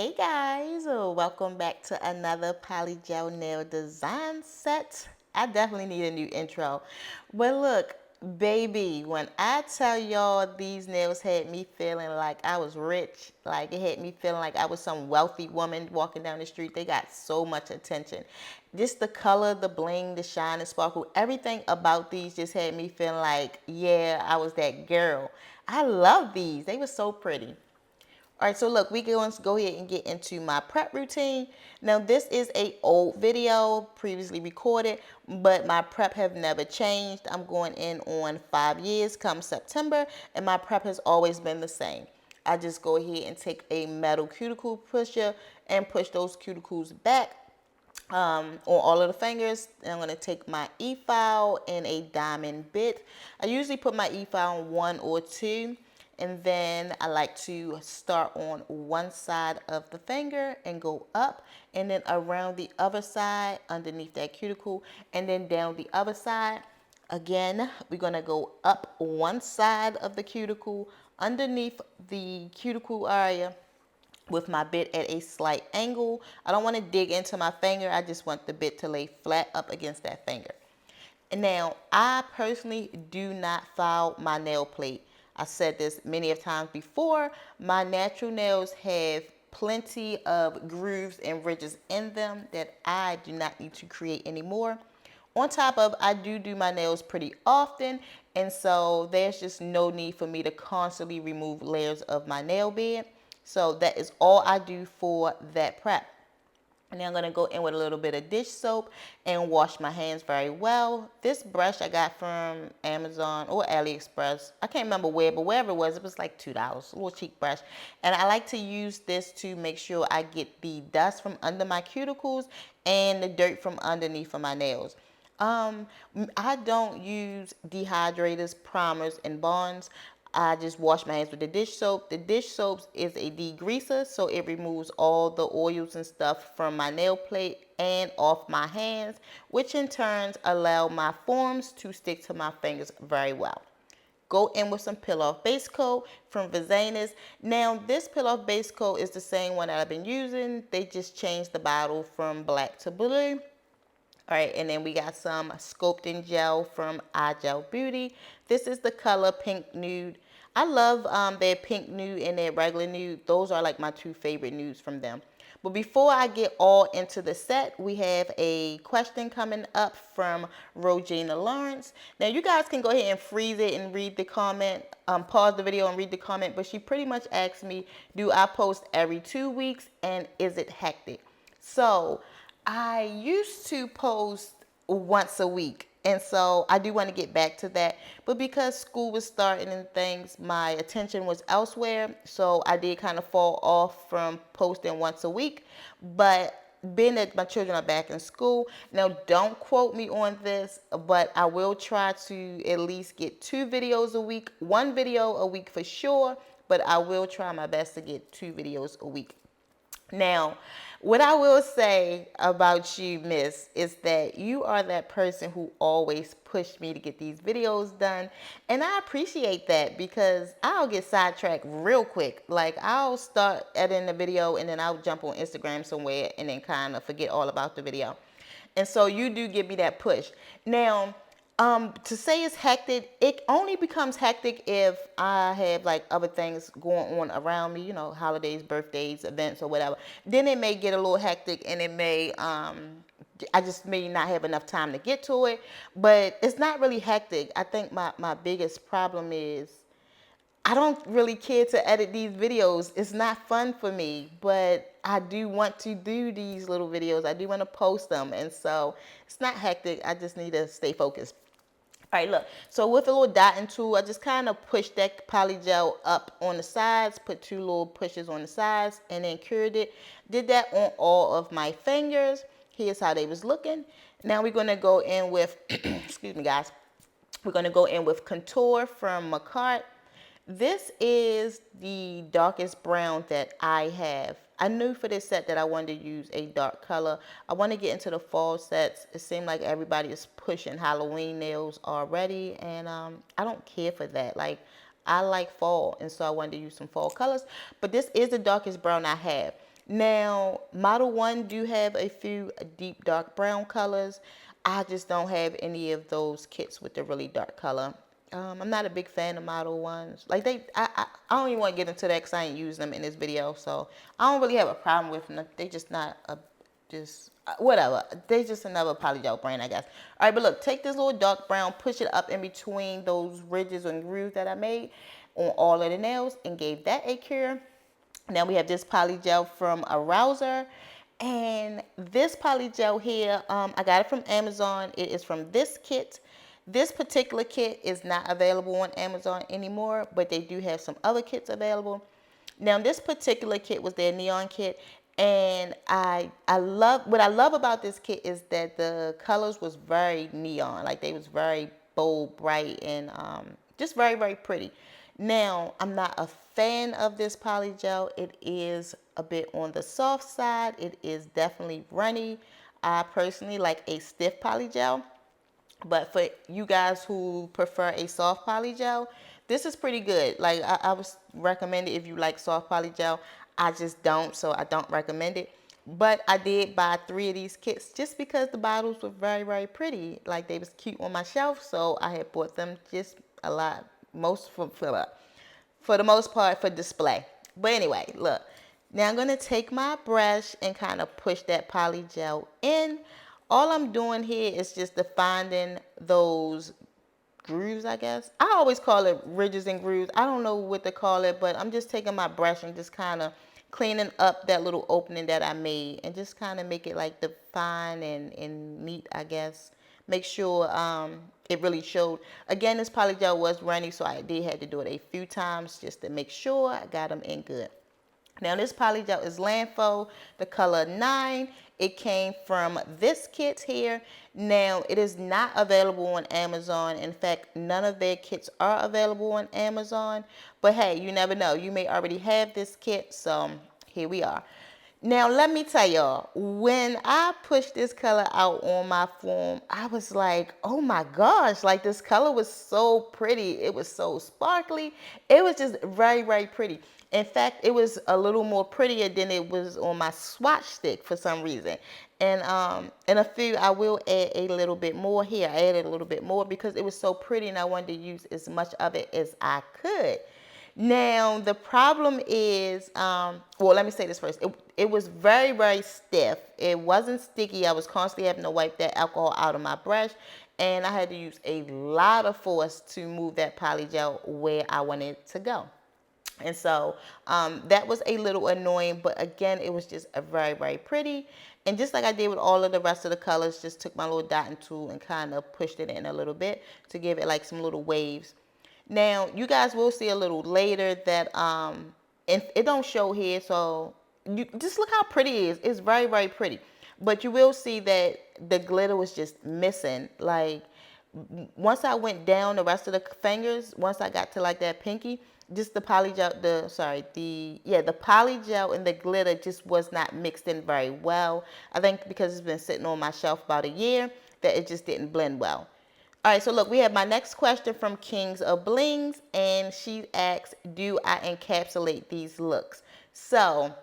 Hey guys, welcome back to another polygel nail design set. I definitely need a new intro. But look, baby, when I tell y'all these nails had me feeling like I was rich, like it had me feeling like I was some wealthy woman walking down the street. They got so much attention. Just the color, the bling, the shine, the sparkle, everything about these just had me feeling like, yeah, I was that girl. I love these. They were so pretty. All right, so look, we going to go ahead and get into my prep routine. Now, this is a old video previously recorded, but my prep have never changed. I'm going in on 5 years come September, and my prep has always been the same. I just go ahead and take a metal cuticle pusher and push those cuticles back on all of the fingers. And I'm going to take my e-file and a diamond bit. I usually put my e-file on one or two, and then I like to start on one side of the finger and go up, and then around the other side underneath that cuticle, and then down the other side. Again, we're going to go up one side of the cuticle, underneath the cuticle area, with my bit at a slight angle. I don't want to dig into my finger. I just want the bit to lay flat up against that finger. And now, I personally do not file my nail plate. I said this many of times before. My natural nails have plenty of grooves and ridges in them that I do not need to create anymore. On top of, I do my nails pretty often, and so there's just no need for me to constantly remove layers of my nail bed. So that is all I do for that prep. And then I'm going to go in with a little bit of dish soap and wash my hands very well. This brush I got from Amazon or AliExpress. I can't remember where, but wherever it was like $2, a little cheap brush. And I like to use this to make sure I get the dust from under my cuticles and the dirt from underneath of my nails. Um, I don't use dehydrators, primers, and bonds. I just wash my hands with the dish soap. The dish soap is a degreaser, so it removes all the oils and stuff from my nail plate and off my hands, which in turn allow my forms to stick to my fingers very well. Go in with some peel-off base coat from Vizanis. Now, this peel-off base coat is the same one that I've been using. They just changed the bottle from black to blue. All right, and then we got some sculpting gel from iGel Beauty. This is the color Pink Nude. I love their Pink Nude and their regular nude. Those are like my two favorite nudes from them. But before I get all into the set, we have a question coming up from Rogina Lawrence. Now, you guys can go ahead and freeze it and read the comment, pause the video and read the comment. But she pretty much asked me, do I post every 2 weeks and is it hectic? So I used to post once a week, and so I do want to get back to that. But because school was starting and things, my attention was elsewhere, so I did kind of fall off from posting once a week. But being that my children are back in school, now don't quote me on this, but I will try to at least get 2 videos a week, 1 video a week for sure, but I will try my best to get 2 videos a week. Now, what I will say about you, Miss, is that you are that person who always pushed me to get these videos done. And I appreciate that because I'll get sidetracked real quick. Like, I'll start editing the video and then I'll jump on Instagram somewhere and then kind of forget all about the video. And so you do give me that push. Now, to say it's hectic, it only becomes hectic if I have like other things going on around me, you know, holidays, birthdays, events, or whatever. Then it may get a little hectic, and it may, I just may not have enough time to get to it. But it's not really hectic. I think my biggest problem is I don't really care to edit these videos. It's not fun for me, but I do want to do these little videos. I do want to post them, and so it's not hectic. I just need to stay focused. All right, look. So with a little dotting tool, I just kind of pushed that polygel up on the sides, put 2 little pushes on the sides, and then cured it. Did that on all of my fingers. Here's how they was looking. Now we're going to go in with, excuse me, guys. We're going to go in with Contour from Macart. This is the darkest brown that I have. I knew for this set that I wanted to use a dark color. I want to get into the fall sets. It seemed like everybody is pushing Halloween nails already, and I don't care for that. Like, I like fall, and so I wanted to use some fall colors. But this is the darkest brown I have. Now, Model 1 do have a few deep dark brown colors. I just don't have any of those kits with the really dark color. I'm not a big fan of Model 1s. Like I don't even want to get into that because I ain't used them in this video. So I don't really have a problem with them. They just not a, just, whatever. They just another polygel brand, I guess. All right, but look, take this little dark brown, push it up in between those ridges and grooves that I made on all of the nails and gave that a cure. Now we have this polygel from Arouser. And this polygel here, I got it from Amazon. It is from this kit. This particular kit is not available on Amazon anymore, but they do have some other kits available. Now this particular kit was their neon kit, and I love what I love about this kit is that the colors was very neon, like they was very bold, bright, and just very pretty. Now I'm not a fan of this polygel. It is a bit on the soft side. It is definitely runny. I personally like a stiff polygel. But for you guys who prefer a soft polygel, this is pretty good. Like I would recommend it if you like soft polygel. I just don't, so I don't recommend it. But I did buy 3 of these kits just because the bottles were very pretty. Like they was cute on my shelf, so I had bought them just a lot, most for the most part for display. But anyway, look. Now I'm going to take my brush and kind of push that poly gel in. All I'm doing here is just defining those grooves, I guess. I always call it ridges and grooves. I don't know what to call it, but I'm just taking my brush and just kind of cleaning up that little opening that I made and just kind of make it like define and neat, I guess. Make sure it really showed. Again, this polygel was runny, so I did have to do it a few times just to make sure I got them in good. Now this polygel is Landfo, the color 9. It came from this kit here. Now it is not available on Amazon. In fact, none of their kits are available on Amazon. But hey, you never know. You may already have this kit, so here we are. Now let me tell y'all, when I pushed this color out on my form, I was like, oh my gosh, like this color was so pretty. It was so sparkly. It was just very pretty. In fact, it was a little more prettier than it was on my swatch stick for some reason. And in a few, I will add a little bit more here. I added a little bit more because it was so pretty and I wanted to use as much of it as I could. Now, the problem is, well, let me say this first. It was very stiff. It wasn't sticky. I was constantly having to wipe that alcohol out of my brush. And I had to use a lot of force to move that polygel where I wanted it to go. And so that was a little annoying, but again, it was just a very pretty. And just like I did with all of the rest of the colors, just took my little dotting tool and kind of pushed it in a little bit to give it like some little waves. Now, you guys will see a little later that and it don't show here, so you just look how pretty it is. It's very pretty. But you will see that the glitter was just missing. Like once I went down the rest of the fingers, once I got to like that pinky, just the polygel, the polygel and the glitter just was not mixed in very well. I think because it's been sitting on my shelf about a year that it just didn't blend well. All right, so look, we have my next question from Kings of Blings, and she asks, do I encapsulate these looks? So,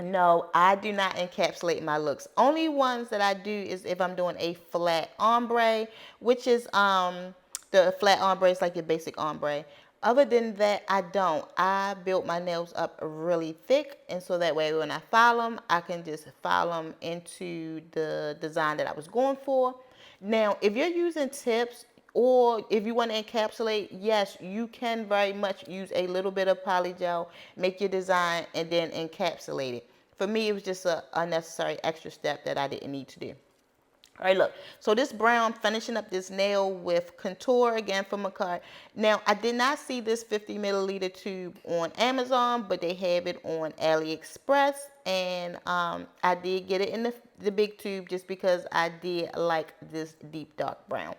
no, I do not encapsulate my looks. Only ones that I do is if I'm doing a flat ombre, which is the flat ombre is like your basic ombre. Other than that, I don't. I built my nails up really thick, and so that way when I file them, I can just file them into the design that I was going for. Now, if you're using tips or if you want to encapsulate, yes, you can very much use a little bit of polygel, make your design, and then encapsulate it. For me, it was just a unnecessary extra step that I didn't need to do. All right, look. So this brown, finishing up this nail with contour again from a card. Now, I did not see this 50 milliliter tube on Amazon, but they have it on AliExpress. And I did get it in the big tube just because I did like this deep dark brown.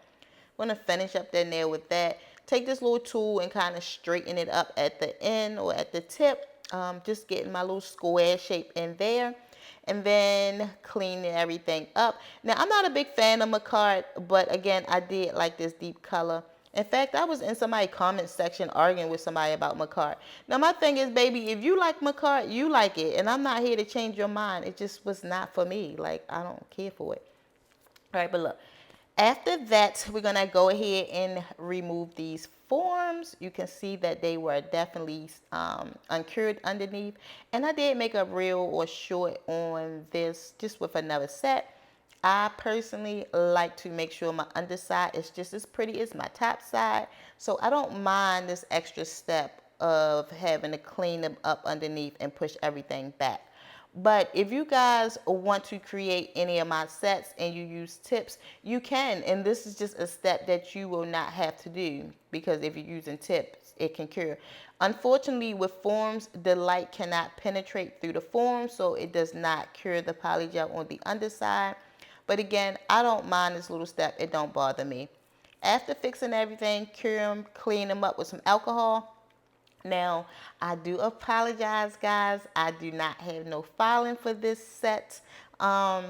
I'm going to finish up that nail with that. Take this little tool and kind of straighten it up at the end or at the tip. Just getting my little square shape in there. And then cleaning everything up. Now, I'm not a big fan of Macart, but again, I did like this deep color. In fact, I was in somebody's comment section arguing with somebody about Macart. Now, my thing is, baby, if you like Macart, you like it. And I'm not here to change your mind. It just was not for me. Like, I don't care for it. All right, but look. After that, we're going to go ahead and remove these forms. You can see that they were definitely uncured underneath. And I did make a reel or short on this just with another set. I personally like to make sure my underside is just as pretty as my top side. So I don't mind this extra step of having to clean them up underneath and push everything back. But if you guys want to create any of my sets and you use tips, you can. And this is just a step that you will not have to do, because if you're using tips, it can cure. Unfortunately, with forms, the light cannot penetrate through the form, so it does not cure the polygel on the underside. But again, I don't mind this little step. It don't bother me. After fixing everything, cure them, clean them up with some alcohol. Now, I do apologize, guys. I do not have no filing for this set. I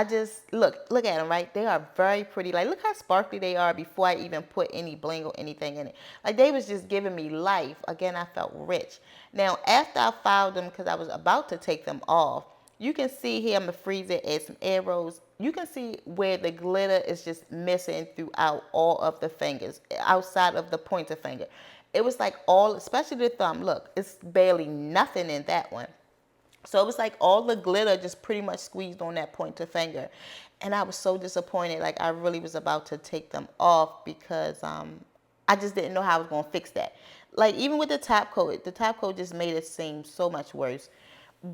just look at them, right? They are very pretty. Like, look how sparkly they are before I even put any bling or anything in it. Like, they was just giving me life. Again, I felt rich. Now, after I filed them, because I was about to take them off, you can see here, I'm going to freeze it, add some arrows. You can see where the glitter is just missing throughout all of the fingers, outside of the pointer finger. It was like all, especially the thumb, look, it's barely nothing in that one. So it was like all the glitter just pretty much squeezed on that pointer finger. And I was so disappointed. Like, I really was about to take them off because I just didn't know how I was going to fix that. Like, even with the top coat just made it seem so much worse.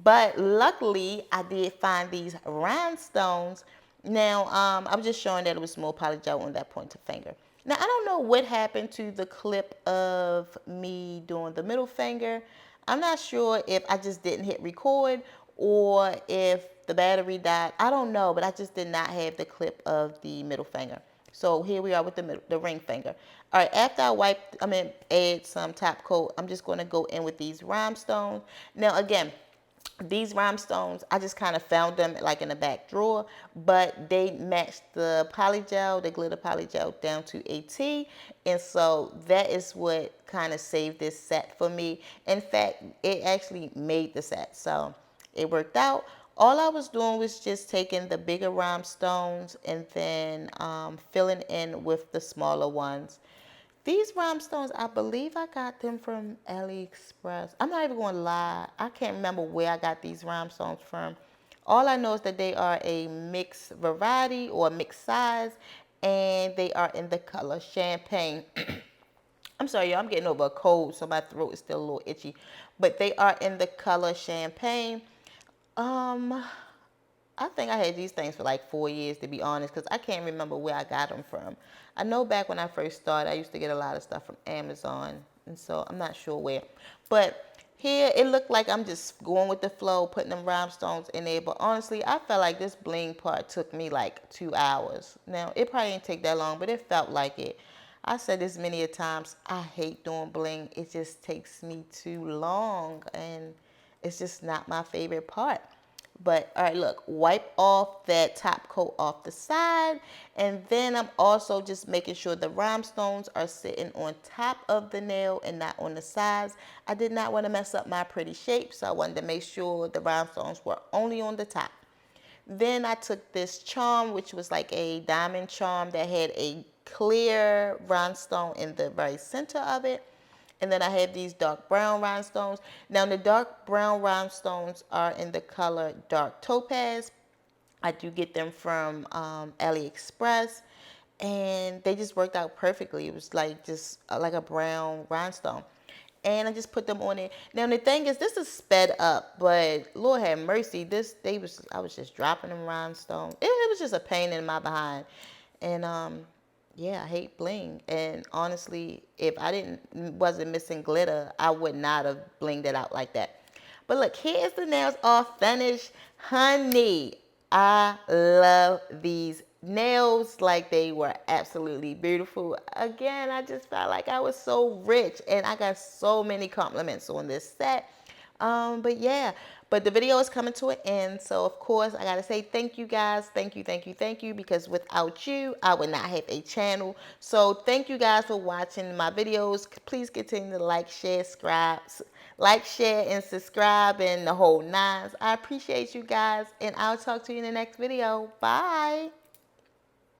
But luckily, I did find these rhinestones. Now, I was just showing that it was more polygel on that pointer finger. Now, I don't know what happened to the clip of me doing the middle finger. I'm not sure if I just didn't hit record or if the battery died. I don't know, but I just did not have the clip of the middle finger. So here we are with the ring finger. All right, after I add some top coat, I'm just going to go in with these rhinestones. Now, again, these rhinestones, I just kind of found them like in the back drawer, but they matched the polygel, the glitter polygel, down to a T. And so that is what kind of saved this set for me. In fact, it actually made the set. So it worked out. All I was doing was just taking the bigger rhinestones and then filling in with the smaller ones. These rhinestones, I believe I got them from AliExpress. I'm not even going to lie. I can't remember where I got these rhinestones from. All I know is that they are a mixed variety or mixed size, and they are in the color champagne. I'm sorry, y'all. I'm getting over a cold, so my throat is still a little itchy. But they are in the color champagne. I think I had these things for like 4 years, to be honest, because I can't remember where I got them from. I know back when I first started, I used to get a lot of stuff from Amazon, and so I'm not sure where. But here, it looked like I'm just going with the flow, putting them rhinestones in there. But honestly, I felt like this bling part took me like 2 hours. Now, it probably didn't take that long, but it felt like it. I said this many a times, I hate doing bling. It just takes me too long, and it's just not my favorite part. But all right, look, wipe off that top coat off the side, and then I'm also just making sure the rhinestones are sitting on top of the nail and not on the sides. I did not want to mess up my pretty shape, so I wanted to make sure the rhinestones were only on the top. Then I took this charm, which was like a diamond charm that had a clear rhinestone in the very center of it. And then I have these dark brown rhinestones. Now, the dark brown rhinestones are in the color dark topaz. I do get them from AliExpress, and they just worked out perfectly. It was like just like a brown rhinestone. And I just put them on it. Now, the thing is, this is sped up, but Lord have mercy, I was just dropping them rhinestones. It was just a pain in my behind. And yeah, I hate bling. And honestly, if I wasn't missing glitter, I would not have blinged it out like that. But look, here's the nails all finished. Honey, I love these nails. Like, they were absolutely beautiful. Again, I just felt like I was so rich, and I got so many compliments on this set. But yeah, but the video is coming to an end. So of course I gotta say thank you guys. Thank you, thank you, thank you. Because without you, I would not have a channel. So thank you guys for watching my videos. Please continue to like, share, and subscribe and the whole nines. I appreciate you guys, and I'll talk to you in the next video. Bye.